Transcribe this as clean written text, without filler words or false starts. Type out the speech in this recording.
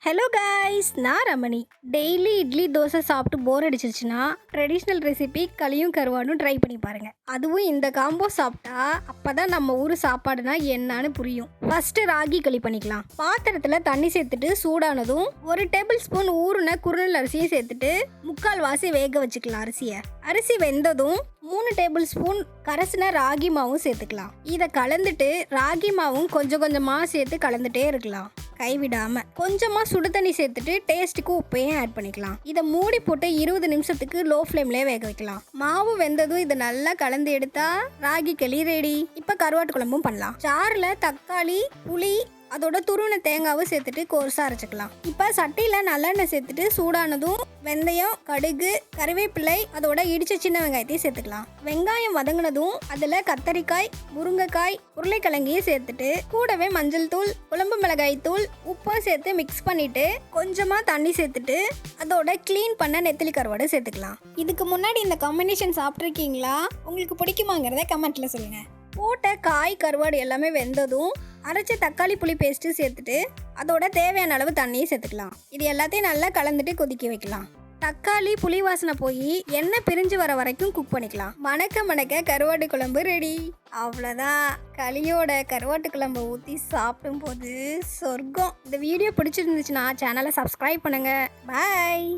Hello guys, நான் Ramani. Daily idli dosa சாப்பிட்டு போர் அடிச்சிருச்சுன்னா traditional recipe களியும் கருவாடும் try பண்ணி பாருங்க. அதுவும் இந்த காம்போ சாப்பிட்டா அப்பதான் நம்ம ஊர் சாப்பாடுனா என்னன்னு புரியும். ஃபர்ஸ்ட் ராகி களி பண்ணிக்கலாம். பாத்திரத்துல தண்ணி சேர்த்துட்டு சூடானதும் 1 டேபிள் ஸ்பூன் ஊறுன குறுநல் அரிசியை சேர்த்துட்டு 3/4 வாசி வேக வச்சுக்கலாம். அரிசி வெந்ததும் 3 டேபிள் ஸ்பூன் கரைசின ராகி மாவும் சேர்த்துக்கலாம். இதை கலந்துட்டு ராகி மாவும் கொஞ்சம் கொஞ்சமாக சேர்த்து கலந்துட்டே இருக்கலாம், கைவிடாம. கொஞ்சமா சுடு தண்ணி சேர்த்துட்டு டேஸ்ட்டுக்கு உப்பையும் ஆட் பண்ணிக்கலாம். இதை மூடி போட்டு 20 நிமிஷத்துக்கு லோ ஃப்ளேம்லேயே வேக வைக்கலாம். மாவு வெந்ததும் இதை நல்லா கலந்து எடுத்தா ராகி களி ரெடி. இப்போ கருவாட்டு குழம்பும் பண்ணலாம். ஜாரில் தக்காளி, புளி, அதோட துருவின தேங்காவும் சேர்த்துட்டு கோர்ஸாக அரைச்சிக்கலாம். இப்போ சட்டியில் நல்லெண்ணெய் சேர்த்துட்டு சூடானதும் வெந்தயம், கடுகு, கறிவேப்பிலை, அதோட இடிச்ச சின்ன வெங்காயத்தையும் சேர்த்துக்கலாம். வெங்காயம் வதங்கினதும் அதில் கத்தரிக்காய், முருங்கைக்காய், உருளைக்கிழங்கையும் சேர்த்துட்டு கூடவே மஞ்சள் தூள், குழம்பு மிளகாய் தூள், உப்பும் சேர்த்து மிக்ஸ் பண்ணிட்டு கொஞ்சமாக தண்ணி சேர்த்துட்டு அதோட க்ளீன் பண்ண நெத்திலி கருவாடு சேர்த்துக்கலாம். இதுக்கு முன்னாடி இந்த காம்பினேஷன் சாப்பிட்ருக்கீங்களா? உங்களுக்கு பிடிக்குமாங்கிறத கமெண்ட்ல சொல்லுங்கள். போட்ட காய், கருவாடு எல்லாமே வெந்ததும் அரைச்ச தக்காளி புளி பேஸ்ட்டு சேர்த்துட்டு அதோட தேவையான அளவு தண்ணியை சேர்த்துக்கலாம். இது எல்லாத்தையும் நல்லா கலந்துட்டு கொதிக்க வைக்கலாம். தக்காளி புளி வாசனை போய் எண்ணெய் பிரிஞ்சு வர வரைக்கும் குக் பண்ணிக்கலாம். மணக்க கருவாட்டு குழம்பு ரெடி. அவ்வளோதான். களியோட கருவாட்டு குழம்பு ஊற்றி சாப்பிடும் போது சொர்க்கம். இந்த வீடியோ பிடிச்சிருந்துச்சுன்னா சேனலை சப்ஸ்கிரைப் பண்ணுங்கள். பாய்.